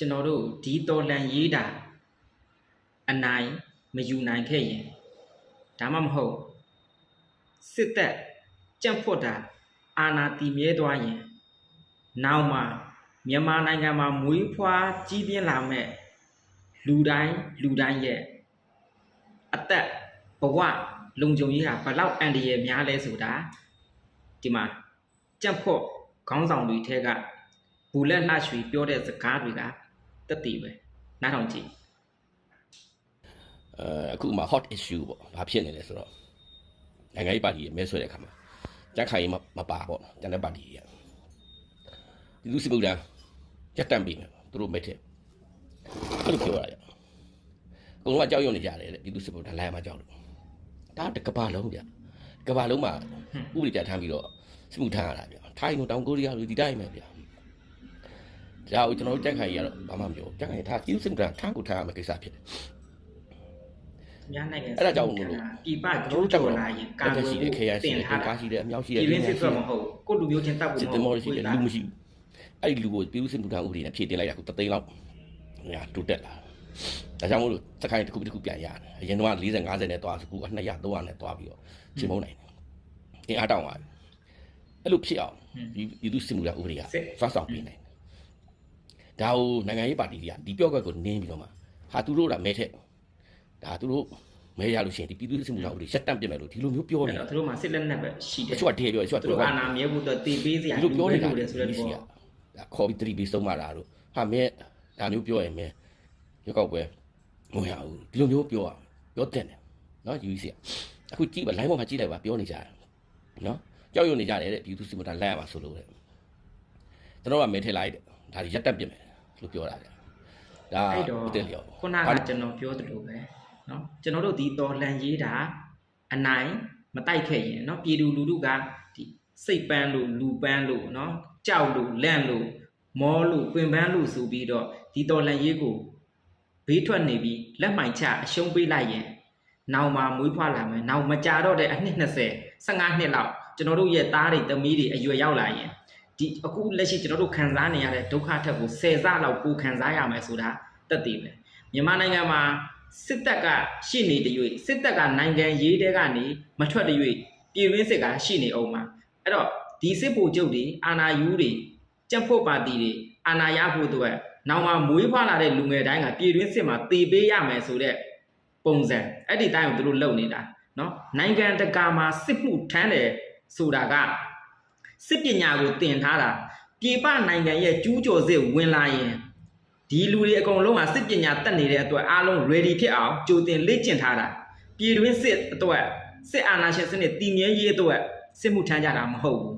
ကျွန်တော်တို့ဒီတော်လန်ရေးတာအနိုင်မယူနိုင်ခဲ့ရင်ဒါမှမဟုတ်စစ်တပ်ကြံ့ဖွတ်တာအာဏာတည်မြဲသွားရင်နောက်မှာမြန်မာနိုင်ငံမှာမွေးဖွားကြီးပြင်းလာမဲ့လူတိုင်းရဲ့အသက်ဘဝလုံခြုံရေးဟာဘလောက်အန္တရာယ်များလဲဆိုတာဒီမှာကြံ့ဖွတ်ခေါင်းဆောင်တွေထဲကဘူလက်လှရွှေပြောတဲ့စကားတွေကတက်တည်ပဲနားထောင်ကြည့်အခုမှ hot issue ပေါ့ဘာဖြစ်နေလဲဆိုတော့နိုင်ငံရေးပါတီရဲ့မဲဆွဲတဲ့အခါမှာကြက်ခိုင်မပါပေါ့ကျန်တဲ့ပါတီကြီးဒီလူစစ်မှုထမ်းရက်တန့်ပြီးမယ်သူတို့မဲထက်အဲ့လိုပြောရတာအကုန်လုံးကကြောက်ရွံ့နေကြတယ်တဲ့ဒီလူစစ်မှုထမ်းလိုက်ရမှာကြောက်လို့ဒါတကဘာလုံးဗျကဘာလုံးမှာဥပဒေပြဋ္ဌာန်းပြီးတော့စစ်မှုထမ်းရတာဗျထိုင်းတို့တောင်ကိုရီးယားတို့ဒီတိုင်းပဲဗျဒါကိုကျွန်တော်တို့ကြက်ခိုင်ကြီးကတော့ဘာမှမပြောကြက်ခိုင်ထားဒီလူစစ်မှုထမ်းထမ်းကိုထားရမယ့်ကိစ္စဖြစ်တယ်များနိုင်ငံအဲ့ဒါကြောင့်မလို့ပြည်ပဂျိုးကြော်လာရင်ကာကွယ်ရေးတင်ထားကားရှိတယ်အမြောက်ရှိတယ်ပြည်ရင်းစစ်ထွက်မဟုတ်ကိုလူမျိုးချင်းတပ်ဖို့မဟုတ်ဘူးလူမရှိဘူးအဲ့ဒီလူကိုပြည်သူစစ်မှုထမ်းဥပဒေနဲ့ဖြည့်တင်လိုက်တာခု3သိန်းလောက်ညာတိုးတက်လာဒါကြောင့်မို့လို့စကိုင်းတစ်ခုပြန်ရတယ်အရင်တော့40 50နဲ့သွားစကူ200 300နဲ့သွားပြီးတော့ချိန်မုန်းနိုင်တယ်အင်းအားတောင်းသွားပြီအဲ့လိုဖြစ်အောင်ဒီပြည်သူစစ်မှုထမ်းဥပဒေကစွမ်းဆောင်ပေးနိုင်တယ်ဒါကိုနိုင်ငံရေးပါတီတွေကဒီပြော့ကွက်ကိုနင်းပြီးတော့မှဟာသူတို့ကမဲထက်ဒါသူတို့မဲရလို့ရှိရင်ဒီပြည်သူ့စစ်မှုထမ်းဥပဒေရှက်တန့်ပြစ်မယ်လို့ဒီလိုမျိုးပြောနေတာသူတို့မှစစ်လက်နက်ပဲရှိတယ်သူကတည်းပြောသူကသူအာဏာမြဲဖို့တော့တေးပေးစရာဒီလိုပြောနေတာလေဆိုတဲ့ပေါ့ခေါ်ပြီး3ပြီးဆုံးမတာတို့ဟာမဲဒါမျိုးပြောရင်မဲရုပ်ောက်ပွဲမဟုတ်ရဘူးဒီလိုမျိုးပြောတဲ့တယ်နော်ယူစီအခုကြည့်ပါ line ပေါ်မှာကြည့်လိုက်ပါပြောနေကြတယ်နော်ကြောက်ရွံ့နေကြတယ်တဲ့ပြည်သူ့စစ်မှုထမ်းလိုက်ရမှာဆိုလို့တဲ့ကျွန်တော်ကမဲထည့်လိုက်တယ်ဒါဒီရက်တက်ပြစ်မယ်လို့ပြောတာလေဒါအဲ့တော့ခုနကကျွန်တော်ပြောသလိုပဲเนาะကျွန်တော်တို့ဒီတော်လန်ရေးတာအနိုင်မတိုက်ခဲ့ရင်เนาะပြည်သူလူထုကဒီစိတ်ပန်းလို့လူပန်းလို့เนาะကြောက်လို့လန့်လို့မောလို့ပင်ပန်းလို့ဆိုပြီးတော့ဒီတော်လန်ရေးကိုဘေးထွက်နေပြီးလက်မှန်ချအရှုံးပေးလိုက်ရင်နောက်မှာမွေးဖွားလာမယ်နောက်မကြတော့တဲ့အနှစ်20 15နှစ်လောက်ကျွန်တော်တို့ရဲ့သားတွေသမီးတွေအရွယ်ရောက်လာရင်ဒီအခုလက်ရှိကျွန်တော်တို့ခံစားနေရတဲ့ဒုက္ခထက်ကို10ဆလောက်ပိုခံစားရမယ်ဆိုတာတက်တည်ပဲမြန်မာနိုင်ငံမှာစစ်တပ်ကရှိနေတဲ့၍စစ်တပ်ကနိုင်ငံရေးတဲကနေမထွက်တဲ့၍ပြည်တွင်းစစ်ကရှိနေအောင်မှာအဲ့တော့ဒီစစ်ဗိုလ်ချုပ်တွေအာဏာယူတွေကြံ့ဖို့ပါတီတွေအာဏာရဖို့အတွက်နောက်မှာမွေးဖွားလာတဲ့လူငယ်တိုင်းကပြည်တွင်းစစ်မှာတည်ပေးရမယ်ဆိုတဲ့ပုံစံအဲ့ဒီတိုင်းကိုသူတို့လုပ်နေတာเนาะနိုင်ငံတကာမှာစစ်မှုထမ်းတယ်ဆိုတာကစစ်ပညာကိုသင်ထားတာပြည်ပနိုင်ငံရဲ့ကျူးကျော်စစ်ဝင်လာရင်ဒီလူတွေအကုန်လုံးကစစ်ပညာတက်နေတဲ့အတွက်အားလုံး ready ဖြစ်အောင်ကြိုတင်လေ့ကျင့်ထားတာပြည်တွင်းစစ်အတွက်စစ်အာဏာရှင်စနစ်တည်မြဲရေးအတွက်စစ်မှုထမ်းကြတာမဟုတ်ဘူး